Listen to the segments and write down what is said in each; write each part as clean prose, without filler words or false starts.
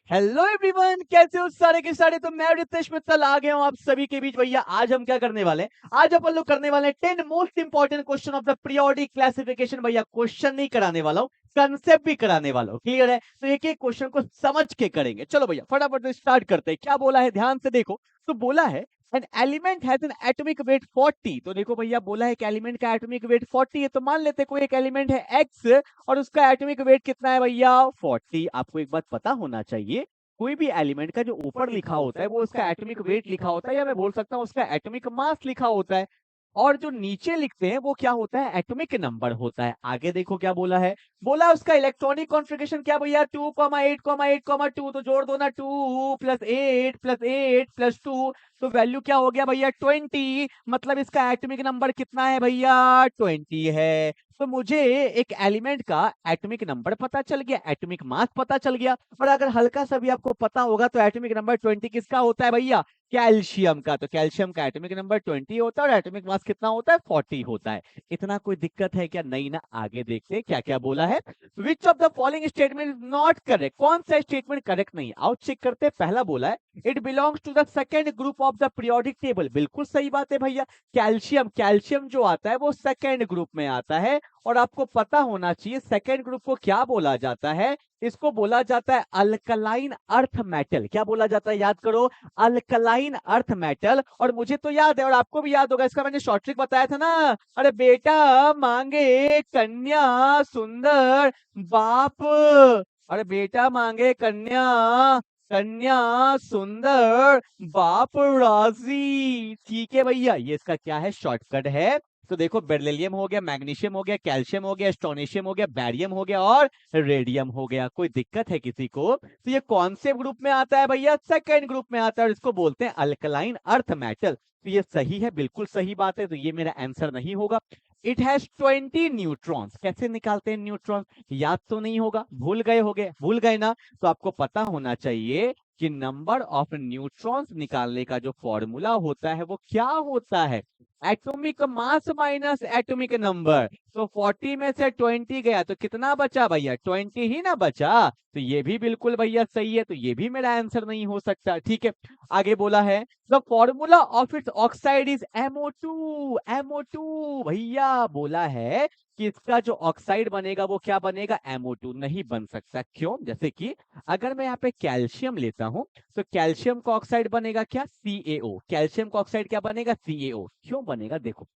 Hello everyone, कैसे हो सारे के सारे। तो मैं रितेश मित्तल आ गया हूं आप सभी के बीच। भैया आज हम क्या करने वाले हैं, आज अपन लोग करने वाले हैं 10 most important question of the periodic classification. भैया क्वेश्चन नहीं कराने वाला हूं, कंसेप्ट भी कराने वाला हूं। क्लियर है? तो एक एक क्वेश्चन को समझ के करेंगे। चलो भैया फटाफट से स्टार्ट करते हैं। क्या बोला है ध्यान से देखो। तो बोला है an element has an atomic weight 40। तो देखो भैया बोला है कि एलिमेंट का एटॉमिक वेट 40 है। तो मान लेते हैं कोई एक एलिमेंट है एक्स और उसका एटॉमिक वेट कितना है भैया 40। आपको एक बात पता होना चाहिए, कोई भी एलिमेंट का जो ऊपर लिखा होता है वो उसका एटॉमिक वेट लिखा होता है, या मैं बोल सकता हूँ उसका एटॉमिक मास लिखा होता है। और जो नीचे लिखते हैं वो क्या होता है, एटॉमिक नंबर होता है। आगे देखो क्या बोला है, बोला उसका इलेक्ट्रॉनिक कॉन्फ़िगरेशन क्या भैया 2,8,8,2। तो जोड़ दो ना, 2 प्लस 8 प्लस 8 प्लस 2। तो वैल्यू क्या हो गया भैया 20। मतलब इसका एटॉमिक नंबर कितना है भैया 20 है। तो मुझे एक एलिमेंट का एटॉमिक नंबर पता चल गया, एटॉमिक मास पता चल गया। और अगर हल्का सा भी आपको पता होगा तो एटॉमिक नंबर 20 किसका होता है भैया, कैल्शियम का। तो कैल्शियम का एटॉमिक नंबर 20 होता है और एटॉमिक मास कितना होता है 40 होता है। इतना कोई दिक्कत है क्या? नहीं ना। आगे देखते हैं क्या क्या बोला है। विच of the following statement is not correct. कौन सा स्टेटमेंट करेक्ट नहीं है, आओ चेक करते हैं। पहला बोला है it belongs to the second group of the periodic table. बिल्कुल सही बात है भैया। कैल्शियम कैल्शियम जो आता है वो सेकंड ग्रुप में आता है। और आपको पता होना चाहिए सेकंड ग्रुप को क्या बोला जाता है। इसको बोला जाता है अल्कलाइन अर्थ मेटल। क्या बोला जाता है, याद करो, अल्कलाइन अर्थ मेटल। और मुझे तो याद है और आपको भी याद होगा, इसका मैंने शॉर्ट ट्रिक बताया था ना। अरे बेटा मांगे कन्या सुंदर बाप। अरे बेटा मांगे कन्या, कन्या सुंदर बाप राजी। ठीक है भैया, ये इसका क्या है, शॉर्टकट है। तो देखो बेरिलियम हो गया, मैग्नीशियम हो गया, कैल्शियम हो गया, स्ट्रोनेशियम हो गया, बैरियम हो गया और रेडियम हो गया। कोई दिक्कत है किसी को? तो ये कौन से ग्रुप में आता है भैया, सेकंड ग्रुप में आता है और इसको बोलते हैं अल्कलाइन अर्थ मेटल। तो ये सही है, बिल्कुल सही बात है। तो ये मेरा आंसर नहीं होगा। It has 20 neutrons. कैसे निकालते हैं न्यूट्रॉन, याद तो नहीं होगा, भूल गए होगे, भूल गए ना। तो आपको पता होना चाहिए कि नंबर ऑफ न्यूट्रॉन्स निकालने का जो फॉर्मूला होता है वो क्या होता है, atomic mass minus atomic number. तो 40 में से 20 गया तो कितना बचा भैया, 20 ही ना बचा। तो ये भी बिल्कुल भैया सही है। तो ये भी मेरा आंसर नहीं हो सकता। ठीक है, आगे बोला है the formula of its oxide is MO2। MO2 भैया बोला है कि इसका जो ऑक्साइड बनेगा वो क्या बनेगा, MO2 नहीं बन सकता। क्यों? जैसे कि अगर मैं यहाँ पे कैल्शियम लेता हूं तो कैल्शियम का ऑक्साइड बनेगा क्या, CaO। कैल्शियम का ऑक्साइड क्या बनेगा, CaO। क्यों बनेगा, देखो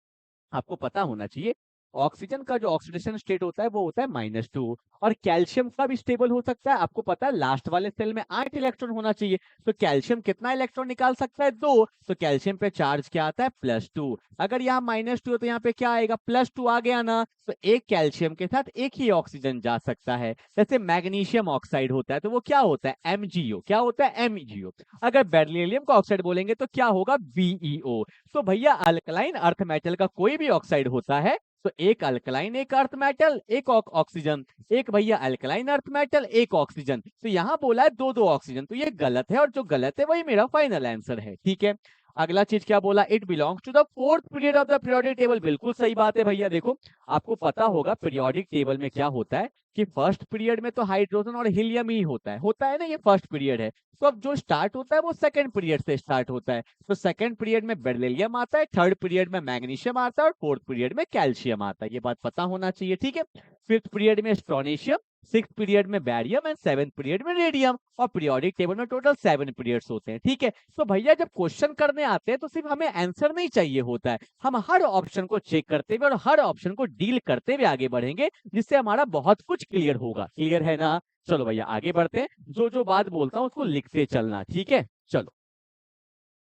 आपको पता होना चाहिए ऑक्सीजन का जो ऑक्सीडेशन स्टेट होता है वो होता है -2। और कैल्शियम का भी स्टेबल हो सकता है। आपको पता है लास्ट वाले सेल में 8 इलेक्ट्रॉन होना चाहिए। तो कैल्शियम कितना इलेक्ट्रॉन निकाल सकता है, 2। तो कैल्शियम पे चार्ज क्या आता है, +2। अगर यहाँ -2 तो यहाँ पे क्या आएगा, +2 आ गया ना। तो एक कैल्शियम के साथ एक ही ऑक्सीजन जा सकता है। जैसे मैग्नीशियम ऑक्साइड होता है तो वो क्या होता है, MgO। क्या होता है, MgO। अगर बेरिलियम का ऑक्साइड बोलेंगे तो क्या होगा, BeO। तो भैया अल्कलाइन अर्थ मेटल का कोई भी ऑक्साइड होता है तो एक अल्कलाइन एक अर्थ मेटल एक ऑक्सीजन, एक भैया अल्कलाइन अर्थ मेटल एक ऑक्सीजन। तो यहाँ बोला है दो दो ऑक्सीजन, तो ये गलत है और जो गलत है वही मेरा फाइनल आंसर है। ठीक है, अगला चीज क्या बोला, it belongs to the fourth period of the periodic table. बिल्कुल सही बात है भैया। देखो आपको पता होगा पीरियोडिक टेबल में क्या होता है कि फर्स्ट पीरियड में तो हाइड्रोजन और हीलियम ही होता है ना, ये फर्स्ट पीरियड है। तो अब जो स्टार्ट होता है वो सेकंड पीरियड से स्टार्ट होता है। तो सेकंड पीरियड में बेरिलियम आता है, थर्ड पीरियड में मैग्नीशियम आता है और फोर्थ पीरियड में कैल्शियम आता है। ये बात पता होना चाहिए। ठीक है, फिफ्थ पीरियड में स्ट्रोनेशियम, सिक्स पीरियड में बैरियम एंड सेवेंथ पीरियड में रेडियम। और पीरियोडिक टेबल में टोटल 7 पीरियड्स होते हैं। ठीक है, तो भैया जब क्वेश्चन करने आते हैं तो सिर्फ हमें आंसर नहीं चाहिए होता है, हम हर ऑप्शन को चेक करते हुए और हर ऑप्शन को डील करते हुए आगे बढ़ेंगे, जिससे हमारा बहुत कुछ क्लियर होगा। क्लियर है ना? चलो भैया आगे बढ़ते हैं। जो जो बात बोलता हूँ उसको लिखते चलना। ठीक है, चलो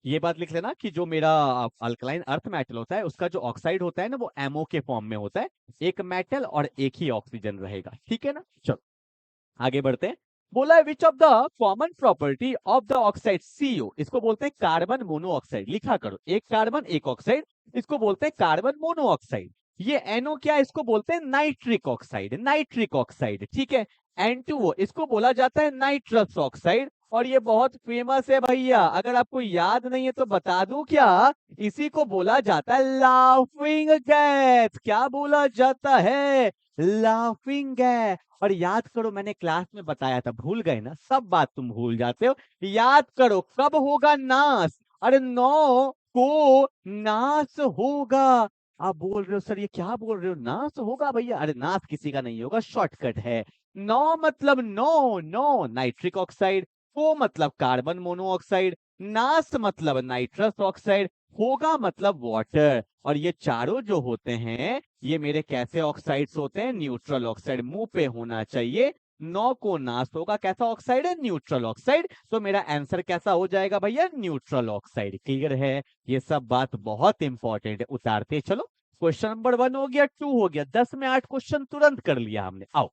ये बात लिख लेना कि जो मेरा अल्कलाइन अर्थ मेटल होता है उसका जो ऑक्साइड होता है ना वो MO के फॉर्म में होता है, एक मेटल और एक ही ऑक्सीजन रहेगा। ठीक है ना, चलो आगे बढ़ते हैं। बोला है विच of the common property of the oxide CO। इसको बोलते हैं कार्बन मोनोऑक्साइड। लिखा करो, एक कार्बन एक ऑक्साइड, इसको बोलते हैं कार्बन मोनोऑक्साइड। ये NO क्या है, इसको बोलते हैं नाइट्रिक ऑक्साइड। नाइट्रिक ऑक्साइड, ठीक है। N2O इसको बोला जाता है नाइट्रस ऑक्साइड। और ये बहुत फेमस है भैया, अगर आपको याद नहीं है तो बता दूं क्या, इसी को बोला जाता है लाफिंग गैस। क्या बोला जाता है? Laughing gas. और याद करो, मैंने क्लास में बताया था, भूल गए ना, सब बात तुम भूल जाते हो। याद करो कब होगा नाश? अरे नौ को नाश होगा। आप बोल रहे हो सर ये क्या बोल रहे हो, नाश होगा भैया? अरे नाश किसी का नहीं होगा, शॉर्टकट है। नौ मतलब नो, नो नाइट्रिक ऑक्साइड, को मतलब कार्बन मोनोऑक्साइड, नास मतलब नाइट्रस ऑक्साइड, होगा मतलब वाटर। और ये चारों जो होते हैं ये मेरे कैसे ऑक्साइड्स होते हैं? Neutral oxide. मुंह पे होना चाहिए। नौ को नाश होगा कैसा ऑक्साइड है? Neutral oxide. तो मेरा आंसर कैसा हो जाएगा भैया? Neutral oxide. क्लियर है? ये सब बात बहुत इंपॉर्टेंट है, उतारते चलो। क्वेश्चन नंबर 1 हो गया, 2 हो गया, 10 में 8 क्वेश्चन तुरंत कर लिया हमने। आओ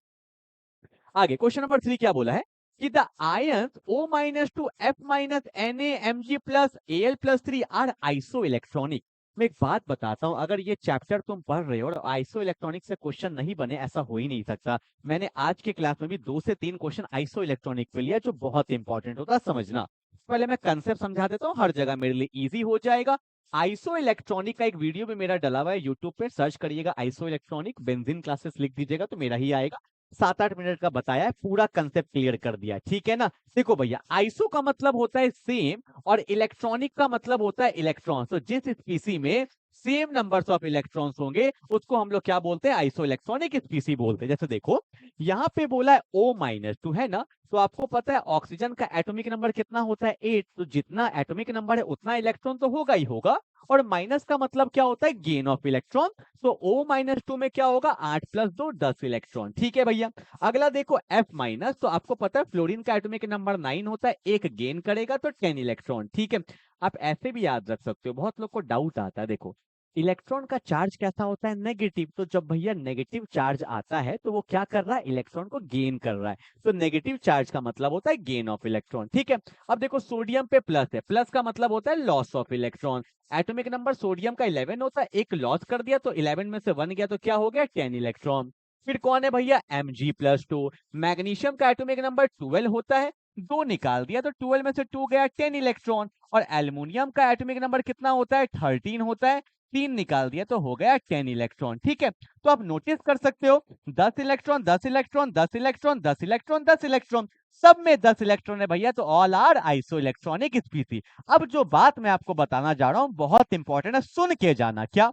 आगे, क्वेश्चन नंबर 3 क्या बोला है कि the ions O minus two F minus Na plus Al plus 3 are isoelectronic. मैं एक बात बताता हूं, अगर ये चैप्टर तुम पढ़ रहे हो और आइसो इलेक्ट्रॉनिक से क्वेश्चन नहीं बने, ऐसा हो ही नहीं सकता। मैंने आज के क्लास में भी 2 से 3 क्वेश्चन आइसो इलेक्ट्रॉनिक पे लिया, जो बहुत इंपॉर्टेंट होता है समझना। पहले मैं कंसेप्ट समझा देता हूँ, हर जगह मेरे लिए इजी हो जाएगा। आइसो इलेक्ट्रॉनिक का एक वीडियो भी मेरा डला हुआ है यूट्यूब पे, सर्च करिएगा आइसो इलेक्ट्रॉनिक, बेंजीन क्लासेस लिख दीजिएगा तो मेरा ही आएगा। 7-8 मिनट का बताया है, पूरा कंसेप्ट क्लियर कर दिया है, ठीक है ना। देखो भैया, आइसो का मतलब होता है सेम और इलेक्ट्रॉनिक का मतलब होता है इलेक्ट्रॉन। तो जिस स्पीसी में सेम नंबर्स ऑफ इलेक्ट्रॉन्स होंगे उसको हम लोग क्या बोलते हैं? आइसो इलेक्ट्रॉनिक स्पीसी बोलते हैं। जैसे देखो यहाँ पे बोला है O-2 है ना, तो आपको पता है ऑक्सीजन का एटॉमिक नंबर कितना होता है? 8। तो जितना एटॉमिक नंबर है उतना इलेक्ट्रॉन तो होगा ही होगा। और माइनस का मतलब क्या होता है? Gain of electron. तो O-2 में क्या होगा? 8 प्लस 2 10 इलेक्ट्रॉन। ठीक है भैया। अगला देखो F माइनस, तो आपको पता है फ्लोरीन का एटॉमिक नंबर 9 होता है, एक गेन करेगा तो 10 इलेक्ट्रॉन। ठीक है। आप ऐसे भी याद रख सकते हो, बहुत लोग को डाउट आता है। देखो इलेक्ट्रॉन का चार्ज कैसा होता है? नेगेटिव। तो जब भैया नेगेटिव चार्ज आता है तो वो क्या कर रहा है? इलेक्ट्रॉन को गेन कर रहा है। तो नेगेटिव चार्ज का मतलब होता है गेन ऑफ इलेक्ट्रॉन। ठीक है। अब देखो सोडियम पे प्लस है, प्लस का मतलब होता है loss of electron. Atomic number sodium का 11 होता है, एक लॉस कर दिया तो 11 में से 1 गया तो क्या हो गया? 10 इलेक्ट्रॉन। फिर कौन है भैया? Mg+2। मैग्नीशियम का एटॉमिक नंबर 12 होता है, 2 निकाल दिया तो 12 में से 2 गया 10 इलेक्ट्रॉन। और एल्युमिनियम का एटॉमिक नंबर कितना होता है? 13 होता है, 3 निकाल दिया तो हो गया 10 इलेक्ट्रॉन। ठीक है। तो आप नोटिस कर सकते हो 10 electron 10 electron 10 electron 10 electron 10 electron, सब में 10 इलेक्ट्रॉन है भैया, तो all are isoelectronic species. अब जो बात मैं आपको बताना जा रहा हूं बहुत इंपॉर्टेंट है, सुन के जाना। क्या?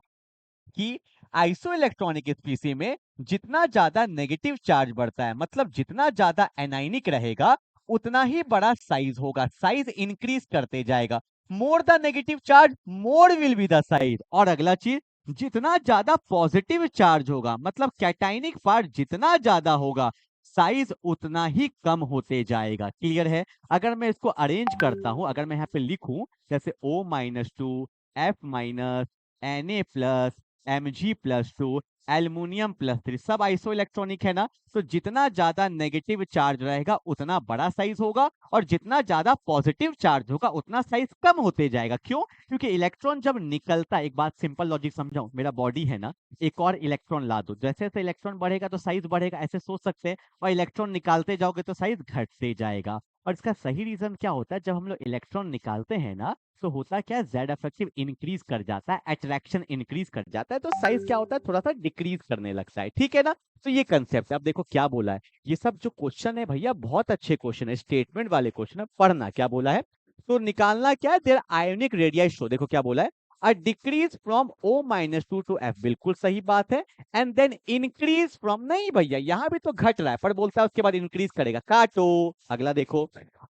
कि आइसो इलेक्ट्रॉनिक स्पीसी में जितना ज्यादा नेगेटिव चार्ज बढ़ता है, मतलब जितना ज्यादा एनाइनिक रहेगा उतना ही बड़ा साइज होगा, साइज इंक्रीज करते जाएगा। More the negative charge more will be the size. और अगला चीज, जितना ज्यादा पॉजिटिव चार्ज होगा, मतलब कैटाइनिक पार्ट जितना ज्यादा होगा, साइज उतना ही कम होते जाएगा। क्लियर है? अगर मैं इसको अरेंज करता हूं, अगर मैं यहाँ पे लिखूं जैसे O-2 F minus Na+, Mg+2 aluminium plus 3, सब आइसो इलेक्ट्रॉनिक है ना। तो जितना ज्यादा नेगेटिव चार्ज रहेगा उतना बड़ा साइज होगा, और जितना ज्यादा पॉजिटिव चार्ज होगा उतना साइज कम होते जाएगा। क्यों? क्योंकि इलेक्ट्रॉन जब निकलता है, एक बात सिंपल लॉजिक समझाऊं, मेरा बॉडी है ना, एक और इलेक्ट्रॉन ला दो, जैसे जैसे इलेक्ट्रॉन बढ़ेगा तो साइज बढ़ेगा, ऐसे सोच सकते हैं। और इलेक्ट्रॉन निकालते जाओगे तो साइज घटते जाएगा। और इसका सही रीजन क्या होता है? जब हम लोग इलेक्ट्रॉन निकालते हैं ना, तो होता क्या है? जेड इफेक्टिव इंक्रीज कर जाता है, अट्रैक्शन इंक्रीज कर जाता है, तो साइज क्या होता है? थोड़ा सा डिक्रीज करने लगता है। ठीक है ना। तो ये कंसेप्ट है। अब देखो क्या बोला है, ये सब जो क्वेश्चन है भैया बहुत अच्छे क्वेश्चन है, स्टेटमेंट वाले क्वेश्चन है, पढ़ना। क्या बोला है? तो निकालना क्या है? Their ionic radii show. देखो क्या बोला है, a decrease from O-2 to F, बिल्कुल सही बात है। एंड देन इंक्रीज फ्रॉम, नहीं भैया यहाँ भी तो घट रहा है, पर बोलता है उसके बाद इंक्रीज करेगा, काटो। अगला देखो,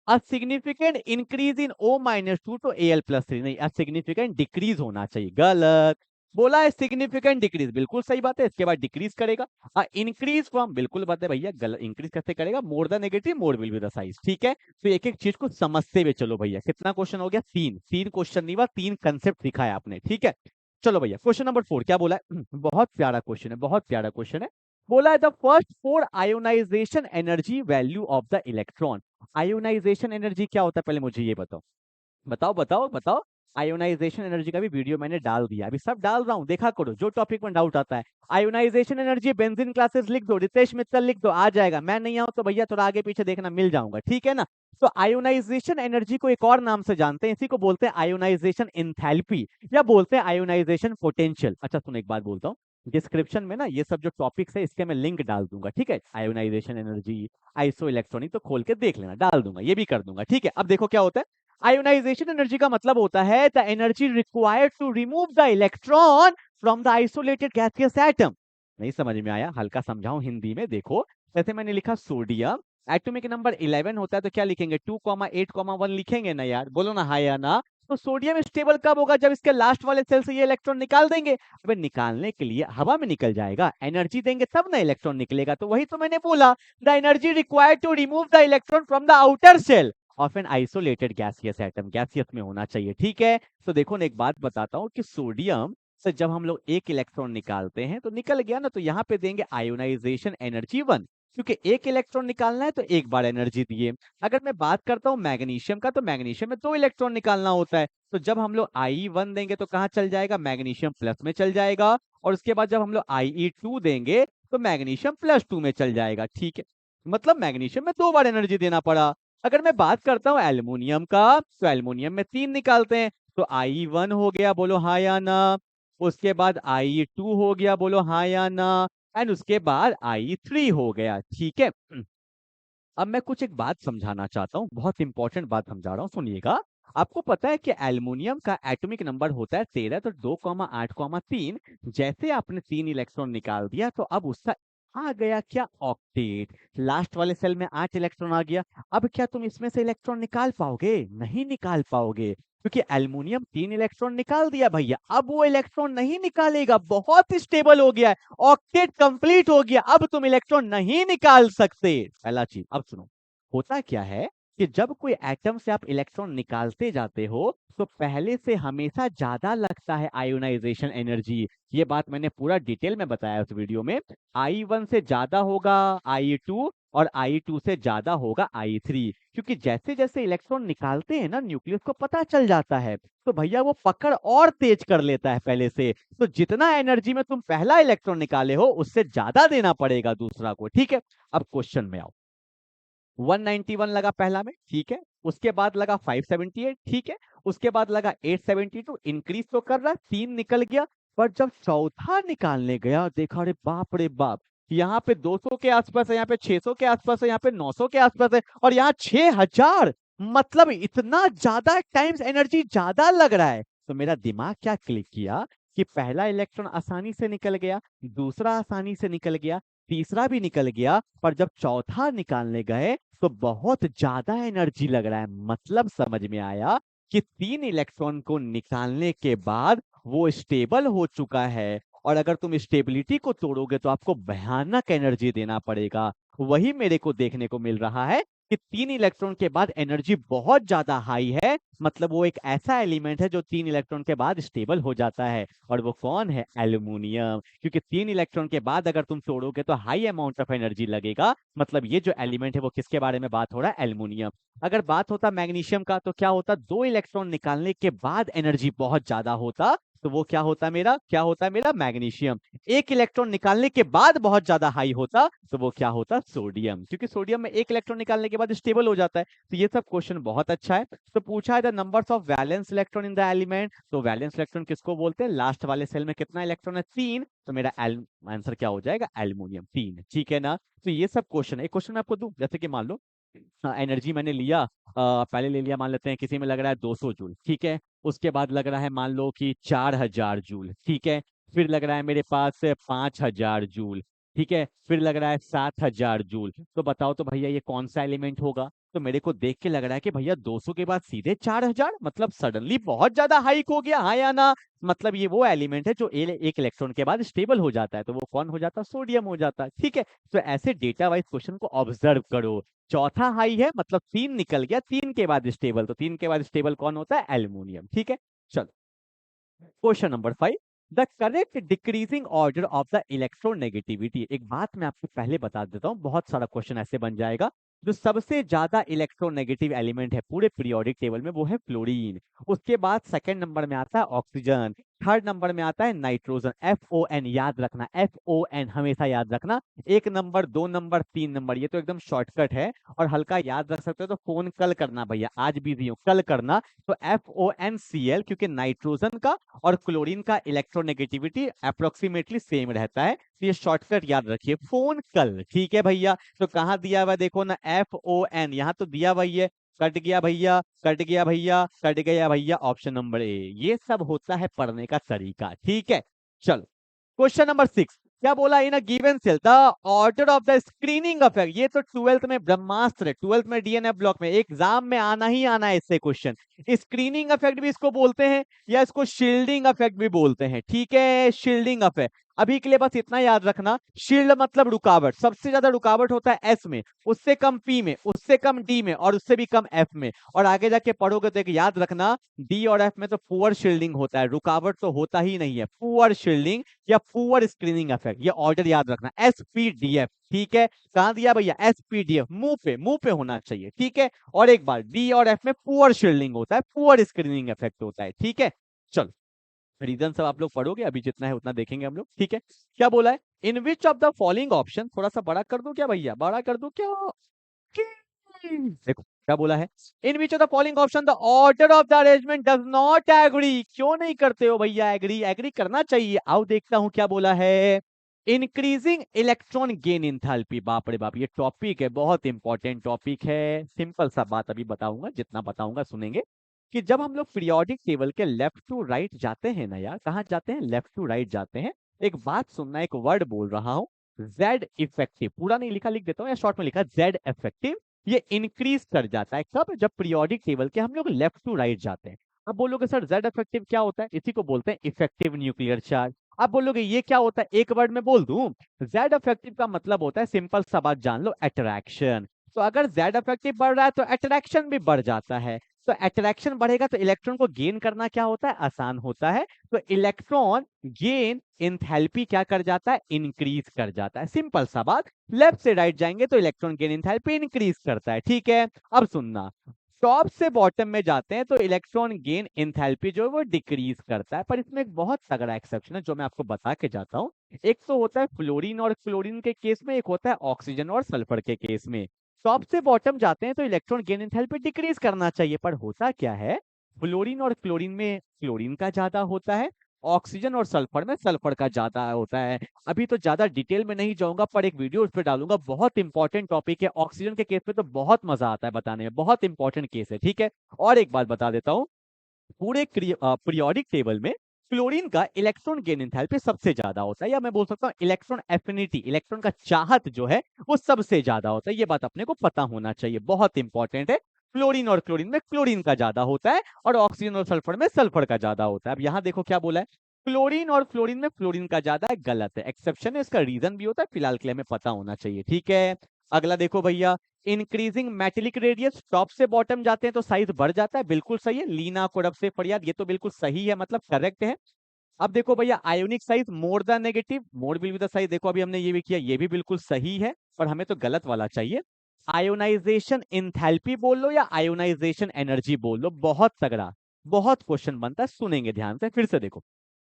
a significant increase in O-2 to Al+3, नहीं, a significant decrease होना चाहिए, गलत बोला है। significant decrease बिल्कुल सही बात है, इसके बाद डिक्रीज करेगा। इंक्रीज फ्रॉम, बिल्कुल बात है भैया, गलत, इंक्रीज कैसे करेगा? More the negative more will be the size. ठीक है। तो एक एक चीज को समझते हुए चलो भैया। कितना क्वेश्चन हो गया? 3 3 क्वेश्चन नहीं हुआ, 3 कंसेप्ट दिखाया आपने। ठीक है। चलो भैया, क्वेश्चन नंबर 4 क्या बोला है? बहुत प्यारा क्वेश्चन है, बहुत प्यारा क्वेश्चन है। बोला है the first 4 ionization energy value of the electron. Ionization energy क्या होता है? पहले मुझे ये बताओ, बताओ बताओ बताओ। आयोनाइजेशन एनर्जी का भी वीडियो मैंने डाल दिया, अभी सब डाल रहा हूँ, देखा करो जो टॉपिक में डाउट आता है। आयोनाइजेशन एनर्जी बेंजीन क्लासेस लिख दो, रितेश मित्तल लिख दो, आ जाएगा। मैं नहीं आऊं तो भैया थोड़ा आगे पीछे देखना, मिल जाऊंगा, ठीक है ना। तो आयोनाइजेशन एनर्जी को एक और नाम से जानते हैं, इसी को बोलते हैं आयोनाइजेशन एंथैल्पी, या बोलते हैं आयोनाइजेशन पोटेंशियल। अच्छा सुनो, एक बात बोलता हूँ, डिस्क्रिप्शन में ना ये सब जो टॉपिक्स है इसके मैं लिंक डाल दूंगा, ठीक है। आयोनाइजेशन एनर्जी, आइसो इलेक्ट्रॉनिक, तो खोल के देख लेना, डाल दूंगा, ये भी कर दूंगा, ठीक है। अब देखो क्या होता है, आयोनाइजेशन एनर्जी का मतलब होता है the energy required to remove the electron from the isolated gaseous atom. नहीं समझ में आया, हल्का समझाऊं हिंदी में, देखो जैसे मैंने लिखा सोडियम, एटॉमिक नंबर 11 होता है, तो क्या लिखेंगे 2,8,1 लिखेंगे ना यार, बोलो ना हाँ या ना। तो सोडियम स्टेबल कब होगा, जब इसके लास्ट वाले सेल से ये इलेक्ट्रॉन निकाल देंगे। अबे निकालने के लिए हवा में निकल जाएगा, एनर्जी देंगे तब ना इलेक्ट्रॉन निकलेगा, तो वही तो मैंने बोला, the energy required to remove the electron from the outer shell of an isolated gaseous atom, gaseous में होना चाहिए, ठीक है। तो देखो ना, एक बात बताता हूँ कि सोडियम से जब हम लोग एक इलेक्ट्रॉन निकालते हैं तो निकल गया ना, तो यहाँ पे देंगे आयोनाइजेशन एनर्जी 1, क्योंकि एक इलेक्ट्रॉन निकालना है तो एक बार एनर्जी दिए। अगर मैं बात करता हूँ मैग्नीशियम का, तो मैग्नीशियम में 2 इलेक्ट्रॉन निकालना होता है, तो जब हम लोग I1 देंगे तो कहाँ चल जाएगा, मैग्नीशियम प्लस में चल जाएगा, और उसके बाद जब हम लोग IE2 देंगे तो मैग्नीशियम +2 में चल जाएगा, ठीक है। मतलब मैग्नीशियम में 2 बार एनर्जी देना पड़ा। अगर मैं बात करता हूँ एल्युमिनियम का, तो एल्युमिनियम में 3 निकालते हैं, तो I1 हो गया, बोलो हाँ या ना, उसके बाद I2 हो गया, बोलो हाँ या ना, एंड उसके बाद I3 हो गया, ठीक है। अब मैं कुछ एक बात समझाना चाहता हूँ, बहुत इंपॉर्टेंट बात समझा रहा हूँ, सुनिएगा। आपको पता है कि एल्युमिनियम का एटॉमिक नंबर होता है 13, तो 2,8,3, जैसे आपने 3 इलेक्ट्रॉन निकाल दिया तो अब उसका आ गया क्या, ऑक्टेट, लास्ट वाले सेल में 8 इलेक्ट्रॉन आ गया। अब क्या तुम इसमें से इलेक्ट्रॉन निकाल पाओगे, नहीं निकाल पाओगे, क्योंकि एल्युमिनियम 3 इलेक्ट्रॉन निकाल दिया भैया, अब वो इलेक्ट्रॉन नहीं निकालेगा, बहुत स्टेबल हो गया है, ऑक्टेट कंप्लीट हो गया, अब तुम इलेक्ट्रॉन नहीं निकाल सकते। पहला चीज, अब सुनो, होता क्या है कि जब कोई एटम से आप इलेक्ट्रॉन निकालते जाते हो तो पहले से हमेशा ज्यादा लगता है आयोनाइजेशन एनर्जी, ये बात मैंने पूरा डिटेल में बताया उस वीडियो में। I1 से ज्यादा होगा I2, और I2 से ज्यादा होगा I3, क्योंकि जैसे जैसे इलेक्ट्रॉन निकालते हैं ना, न्यूक्लियस को पता चल जाता है, तो भैया वो पकड़ और तेज कर लेता है पहले से। तो जितना एनर्जी में तुम पहला इलेक्ट्रॉन निकाले हो उससे ज्यादा देना पड़ेगा दूसरा को, ठीक है। अब क्वेश्चन में आओ, 191 लगा पहला में, ठीक है, उसके बाद लगा 578, ठीक है, उसके बाद लगा 872, इंक्रीज तो कर रहा है, 3 निकल गया। पर जब चौथा निकालने गया देखा, अरे बाप रे बाप, यहाँ पे 200 के आसपास है, यहाँ पे 600 के आसपास है, यहाँ पे 900 के आसपास है, और यहाँ 6000, मतलब इतना ज्यादा टाइम्स एनर्जी ज्यादा लग रहा है। तो मेरा दिमाग क्या क्लिक किया कि पहला इलेक्ट्रॉन आसानी से निकल गया, दूसरा आसानी से निकल गया, तीसरा भी निकल गया, पर जब चौथा निकालने गए तो बहुत ज्यादा एनर्जी लग रहा है। मतलब समझ में आया कि 3 इलेक्ट्रॉन को निकालने के बाद वो स्टेबल हो चुका है, और अगर तुम स्टेबिलिटी को तोड़ोगे तो आपको भयानक एनर्जी देना पड़ेगा। वही मेरे को देखने को मिल रहा है कि 3 इलेक्ट्रॉन के बाद एनर्जी बहुत ज्यादा हाई है, मतलब वो एक ऐसा एलिमेंट है जो 3 इलेक्ट्रॉन के बाद स्टेबल हो जाता है, और वो कौन है, एल्युमिनियम। क्योंकि 3 इलेक्ट्रॉन के बाद अगर तुम तोड़ोगे तो हाई अमाउंट ऑफ एनर्जी लगेगा, मतलब ये जो एलिमेंट है वो किसके बारे में बात हो रहा है, एल्युमिनियम। अगर बात होता मैग्नीशियम का तो क्या होता, 2 इलेक्ट्रॉन निकालने के बाद एनर्जी बहुत ज्यादा होता, तो वो क्या होता मेरा, क्या होता मेरा, मैग्नीशियम। एक इलेक्ट्रॉन निकालने के बाद बहुत ज्यादा हाई होता, तो वो क्या होता, सोडियम, क्योंकि सोडियम में एक इलेक्ट्रॉन निकालने के बाद स्टेबल हो जाता है। तो ये सब क्वेश्चन बहुत अच्छा है। तो पूछा है the numbers of valence electron in the element, तो वैलेंस इलेक्ट्रॉन किसको बोलते हैं, लास्ट वाले सेल में कितना इलेक्ट्रॉन है, 3, तो मेरा आंसर क्या हो जाएगा, एल्युमिनियम 3, ठीक है ना। तो ये सब क्वेश्चन है। एक क्वेश्चन मैं आपको दूं, जैसे कि मान लो एनर्जी मैंने लिया, पहले ले लिया, मान लेते हैं किसी में लग रहा है 200 जूल, ठीक है, उसके बाद लग रहा है मान लो कि 4000 जूल, ठीक है, फिर लग रहा है मेरे पास 5000 जूल, ठीक है, फिर लग रहा है 7000 जूल। तो बताओ तो भैया ये कौन सा एलिमेंट होगा। तो मेरे को देख के लग रहा है कि भैया 200 के बाद सीधे 4000, मतलब सडनली बहुत ज्यादा हाइक हो गया, हाँ या ना। मतलब ये वो एलिमेंट है जो एक इलेक्ट्रॉन के बाद स्टेबल हो जाता है, तो वो कौन हो जाता है, सोडियम हो जाता है, ठीक है। तो ऐसे डेटा वाइज क्वेश्चन को ऑब्जर्व करो। चौथा हाई है, मतलब 3 निकल गया, 3 के बाद स्टेबल, तो 3 के बाद स्टेबल कौन होता है, एल्युमिनियम, ठीक है। चलो question number 5, the correct decreasing order of the electronegativity. एक बात मैं आपको पहले बता देता हूँ, बहुत सारा क्वेश्चन ऐसे बन जाएगा, जो सबसे ज्यादा इलेक्ट्रोनेगेटिव एलिमेंट है पूरे पीरियोडिक टेबल में वो है फ्लोरीन। उसके बाद सेकंड नंबर में आता है ऑक्सीजन, थर्ड नंबर में आता है नाइट्रोजन, FON याद रखना, FON हमेशा याद रखना। 1 नंबर, 2 नंबर, 3 नंबर, ये तो एकदम शॉर्टकट है और हल्का याद रख सकते हो तो फोन कल करना भैया, आज बिजी हो कल करना। तो FONCl, क्योंकि नाइट्रोजन का और क्लोरीन का इलेक्ट्रोनेगेटिविटी अप्रोक्सीमेटली सेम रहता है, तो ये शॉर्टकट याद रखिए, फोन कल, ठीक है भैया। तो कहाँ दिया हुआ देखो ना, FON यहाँ तो दिया हुआ ही है, कट गया भैया, कट गया भैया, कट गया भैया, ऑप्शन नंबर ए। ये सब होता है पढ़ने का तरीका, ठीक है। चलो क्वेश्चन नंबर 6, क्या बोला, in a given cell the order of the screening effect. ये तो 12th में ब्रह्मास्त्र है, 12th में DNF ब्लॉक में एग्जाम में आना ही आना है इससे क्वेश्चन। स्क्रीनिंग इफेक्ट भी इसको बोलते हैं या इसको शील्डिंग इफेक्ट भी बोलते हैं, ठीक है, शील्डिंग इफेक्ट। अभी के लिए बस इतना याद रखना, शील्ड मतलब रुकावट, सबसे ज्यादा रुकावट होता है S में, उससे कम P में, उससे कम D में और उससे भी कम F में। और आगे जाके पढ़ोगे तो एक याद रखना, D और F में तो पुअर शील्डिंग होता है, रुकावट तो होता ही नहीं है, पुअर शील्डिंग या पुअर स्क्रीनिंग इफेक्ट, ये ऑर्डर याद रखना, SPDF, ठीक है। कहां दिया भैया, SPDF, मुंह पे होना चाहिए, ठीक है। और एक बार D और F में पुअर शील्डिंग होता है, पुअर स्क्रीनिंग इफेक्ट होता है, ठीक है। चलो रीजन सब आप लोग पढ़ोगे, अभी जितना है उतना देखेंगे हम लोग, ठीक है। क्या बोला है, in which of the following option, थोड़ा सा बड़ा कर दो क्या भैया, बड़ा कर दो क्या, देखो क्या बोला है, in which of the following option the order of the arrangement does not agree. क्यों नहीं करते हो भैया, एग्री, एग्री करना चाहिए। आओ देखता हूं क्या बोला है, इंक्रीजिंग इलेक्ट्रॉन गेन इंथैल्पी। बाप रे बाप, ये टॉपिक है, बहुत इंपॉर्टेंट टॉपिक है। सिंपल सा बात अभी बताऊंगा, जितना बताऊंगा सुनेंगे, कि जब हम लोग पीरियोडिक टेबल के लेफ्ट टू राइट जाते हैं ना यार, कहाँ जाते हैं, लेफ्ट टू राइट जाते हैं। एक बात सुनना, एक वर्ड बोल रहा हूँ, जेड इफेक्टिव, पूरा नहीं लिखा, लिख देता हूँ या शॉर्ट में लिखा, जेड इफेक्टिव, ये इंक्रीज कर जाता है कब, जब पीरियोडिक टेबल के हम लोग लेफ्ट टू राइट जाते हैं। अब बोलोगे सर जेड इफेक्टिव क्या होता है, इसी को बोलते हैं इफेक्टिव न्यूक्लियर चार्ज। अब बोलोगे ये क्या होता है, एक वर्ड में बोल दूं, जेड इफेक्टिव का मतलब होता है, सिंपल सा बात जान लो, अट्रैक्शन। तो अगर जेड इफेक्टिव बढ़ रहा है तो अट्रैक्शन भी बढ़ जाता है। तो अट्रैक्शन बढ़ेगा तो इलेक्ट्रॉन को गेन करना क्या होता है, आसान होता है। तो इलेक्ट्रॉन गेन एंथैल्पी क्या कर जाता है, इंक्रीज कर जाता है, सिंपल सा बात। लेफ्ट से राइट जाएंगे तो इलेक्ट्रॉन गेन एंथैल्पी इंक्रीज करता है, ठीक है। अब सुनना, टॉप से बॉटम में जाते हैं तो इलेक्ट्रॉन गेन एंथैल्पी जो है वो डिक्रीज करता है, पर इसमें एक बहुत तगड़ा एक्सेप्शन है जो मैं आपको बता के जाता हूँ। एक तो होता है फ्लोरीन और क्लोरीन के केस में, एक होता है ऑक्सीजन और सल्फर के केस में। टॉप से बॉटम जाते हैं तो इलेक्ट्रॉन गेन एंथैल्पी डिक्रीज करना चाहिए, पर होता क्या है, फ्लोरीन और क्लोरीन में क्लोरीन का ज्यादा होता है, ऑक्सीजन और सल्फर में सल्फर का ज्यादा होता है। अभी तो ज्यादा डिटेल में नहीं जाऊंगा, पर एक वीडियो उस पर डालूंगा, बहुत इंपॉर्टेंट टॉपिक है। ऑक्सीजन के केस में तो बहुत मजा आता है बताने में, बहुत इंपॉर्टेंट केस है, ठीक है। और एक बात बता देता हूँ, पूरे पीरियोडिक टेबल में क्लोरीन का इलेक्ट्रॉन गेन एंथैल्पी सबसे ज्यादा होता है, या मैं बोल सकता हूँ इलेक्ट्रॉन एफिनिटी, इलेक्ट्रॉन का चाहत जो है वो सबसे ज्यादा होता है। ये बात अपने को पता होना चाहिए, बहुत इंपॉर्टेंट है। फ्लोरीन और क्लोरीन में क्लोरीन का ज्यादा होता है और ऑक्सीजन और सल्फर में सल्फर का ज्यादा होता है। अब यहाँ देखो क्या बोला है, क्लोरीन और फ्लोरीन में फ्लोरीन का ज्यादा है, गलत है, एक्सेप्शन है, इसका रीजन भी होता है, फिलहाल के लिए हमें पता होना चाहिए, ठीक है। अगला देखो भैया, इंक्रीजिंग मेटेलिक रेडियस, टॉप से बॉटम जाते हैं तो साइज बढ़ जाता है, बिल्कुल सही है। लीना कोडब से फरियाद, ये तो बिल्कुल सही है, मतलब करेक्ट है। अब देखो भैया, ionic size more the negative, more will be the size, देखो अभी हमने ये भी किया, ये भी बिल्कुल सही है, पर हमें तो गलत वाला चाहिए। आयोनाइजेशन इंथैल्पी बोल लो या आयोनाइजेशन एनर्जी बोल लो, बहुत तगड़ा, बहुत क्वेश्चन बनता है, सुनेंगे ध्यान से, फिर से देखो,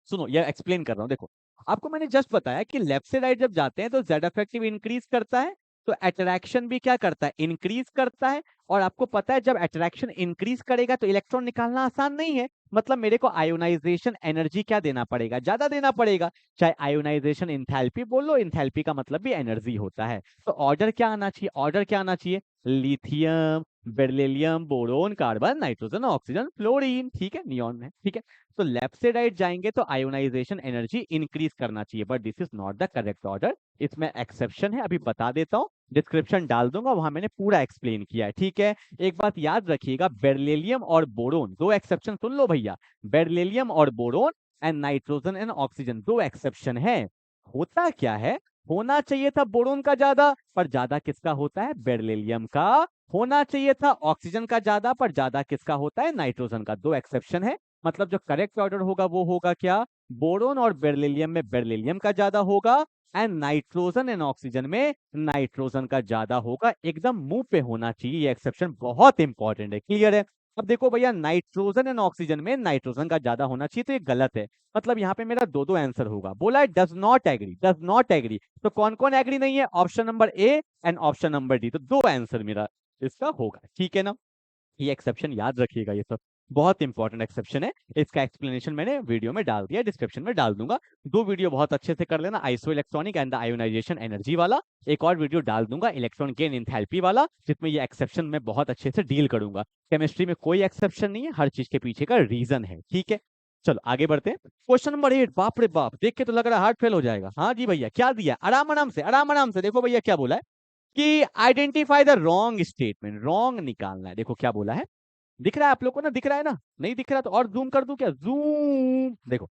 सुनो ये एक्सप्लेन कर रहा हूं। देखो आपको मैंने जस्ट बताया कि लेफ्ट से राइट जब जाते हैं तो जेड इफेक्टिव इंक्रीज करता है, तो अट्रैक्शन भी क्या करता है, इंक्रीज करता है। और आपको पता है जब अट्रैक्शन इंक्रीज करेगा तो इलेक्ट्रॉन निकालना आसान नहीं है, मतलब मेरे को आयोनाइजेशन एनर्जी क्या देना पड़ेगा, ज्यादा देना पड़ेगा। चाहे आयोनाइजेशन इंथैल्पी बोल लो, इंथैल्पी का मतलब भी एनर्जी होता है। तो ऑर्डर क्या आना चाहिए, ऑर्डर क्या आना चाहिए, lithium, beryllium, boron, carbon, nitrogen, oxygen, fluorine, ठीक है, नियॉन है, ठीक है। तो लेफ्ट से राइट जाएंगे तो आयोनाइजेशन एनर्जी इंक्रीज करना चाहिए, but this is not the correct order, इसमें एक्सेप्शन है, अभी बता देता हूँ, डिस्क्रिप्शन डाल दूंगा, वहां मैंने पूरा एक्सप्लेन किया है, ठीक है। एक बात याद रखिएगा, बेरिलियम और बोरोन, दो एक्सेप्शन सुन लो भैया, बेरिलियम और boron and nitrogen and oxygen, दो एक्सेप्शन है। होता क्या है, होना चाहिए था बोरोन का ज्यादा, पर ज्यादा किसका होता है, बेरिलियम का। होना चाहिए था ऑक्सीजन का ज्यादा, पर ज्यादा किसका होता है, नाइट्रोजन का। दो एक्सेप्शन है, मतलब जो करेक्ट ऑर्डर होगा वो होगा क्या, बोरोन और बेरिलियम में बेरिलियम का ज्यादा होगा, एंड नाइट्रोजन एंड ऑक्सीजन में नाइट्रोजन का ज्यादा होगा, एकदम मुंह पे होना चाहिए, ये एक्सेप्शन बहुत इंपॉर्टेंट है। क्लियर है? अब देखो भैया, नाइट्रोजन एंड ऑक्सीजन में नाइट्रोजन का ज्यादा होना चाहिए, तो ये गलत है। मतलब यहाँ पे मेरा दो दो आंसर होगा। बोला है does not agree, does not agree, तो कौन कौन एग्री नहीं है? Option number A and option number D, तो दो आंसर मेरा इसका होगा। ठीक है ना? ये एक्सेप्शन याद रखिएगा, ये सब बहुत इंपॉर्टेंट एक्सेप्शन है। इसका एक्सप्लेनेशन मैंने वीडियो में डाल दिया, डिस्क्रिप्शन में डाल दूंगा। दो वीडियो बहुत अच्छे से कर लेना, isoelectronic and the ionization energy वाला। एक और वीडियो डाल दूंगा इलेक्ट्रॉन गेन इंथैल्पी वाला, जिसमें ये एक्सेप्शन में बहुत अच्छे से डील करूंगा। केमिस्ट्री में कोई एक्सेप्शन नहीं है, हर चीज के पीछे का रीजन है। ठीक है, चलो आगे बढ़ते हैं। क्वेश्चन नंबर 8, बाप रे बाप, देख के तो लग रहा है हार्ट फेल हो जाएगा। हाँ जी भैया, क्या दिया? आराम आराम से, आराम आराम से देखो भैया, क्या बोला है कि identify the wrong statement, wrong निकालना है। देखो क्या बोला है, दिख रहा है आप लोग को ना? दिख रहा है ना? नहीं दिख रहा तो और जूम कर दूं क्या? जूम। देखो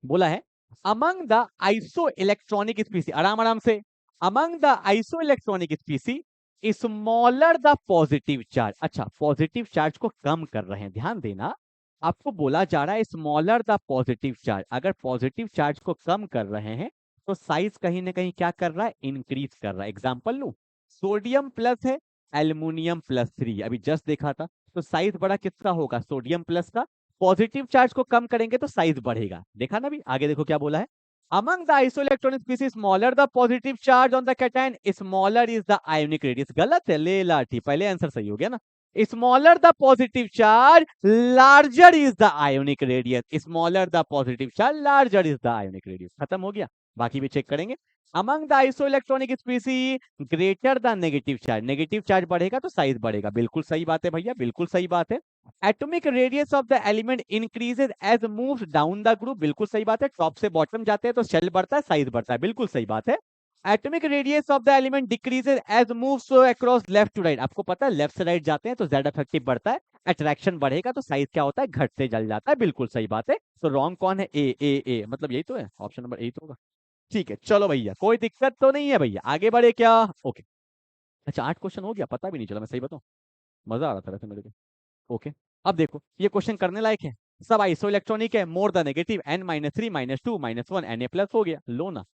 बोला है अमंग द आइसो इलेक्ट्रॉनिक स्पीसी, आराम आराम से, among the iso electronic स्पीसी smaller the positive charge. अच्छा, पॉजिटिव चार्ज को कम कर रहे हैं, ध्यान देना। आपको बोला जा रहा है स्मॉलर द पॉजिटिव चार्ज, अगर पॉजिटिव चार्ज को कम कर रहे हैं तो साइज कहीं ना कहीं क्या कर रहा है? इंक्रीज कर रहा है। एग्जाम्पल लू, सोडियम प्लस है, एल्यूमिनियम +3, अभी जस्ट देखा था, तो साइज बड़ा किसका होगा? सोडियम प्लस का। पॉजिटिव चार्ज को कम करेंगे तो साइज बढ़ेगा, देखा ना? भी आगे देखो क्या बोला है, among the isoelectronic species smaller the positive charge on the cation smaller is the ionic radius. गलत है, ले लाठी, पहले आंसर सही हो गया ना। Smaller the positive charge larger is the ionic radius, smaller the positive charge larger is the ionic radius. खत्म हो गया, बाकी भी चेक करेंगे। Among the isoelectronic स्पीसी greater the negative charge, negative charge बढ़ेगा तो साइज बढ़ेगा, बिल्कुल सही बात है भैया, बिल्कुल सही बात है। Atomic radius of the element increases as moves down the group, बिल्कुल सही बात है। टॉप से बॉटम जाते हैं तो शेल बढ़ता है, साइज बढ़ता है, बिल्कुल सही बात है। Atomic radius of the element decreases as moves across left to right, आपको पता है लेफ्ट से राइट जाते हैं तो जेड इफेक्टिव बढ़ता है, अट्रैक्शन बढ़ेगा तो साइज क्या होता है? घटते जल जाता है, बिल्कुल सही बात है। तो रॉन्ग कौन है? ए ए ए, मतलब यही तो है, ऑप्शन नंबर ए तो होगा। ठीक है, चलो भैया, कोई दिक्कत तो नहीं है भैया, आगे बढ़े क्या? ओके। अच्छा 8 क्वेश्चन हो गया, पता भी नहीं चला, मैं सही बताऊं, मजा आ रहा था वैसे मेरे को। ओके, अब देखो ये क्वेश्चन करने लायक है, सब आइसो इलेक्ट्रॉनिक है, more the negative n-3 -2 -1 Na+ हो गया। लो ना,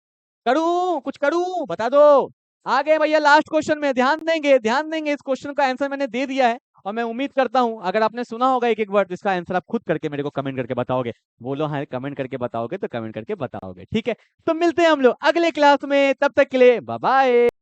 करूं कुछ, करूं बता दो। आ गए भैया लास्ट क्वेश्चन में, ध्यान देंगे, ध्यान देंगे। इस क्वेश्चन का आंसर मैंने दे दिया है और मैं उम्मीद करता हूं अगर आपने सुना होगा एक एक वर्ड, इसका आंसर आप खुद करके मेरे को कमेंट करके बताओगे। बोलो हाँ, कमेंट करके बताओगे तो कमेंट करके बताओगे। ठीक है, तो मिलते हैं हम लोग अगले क्लास में, तब तक के लिए बाय बाय।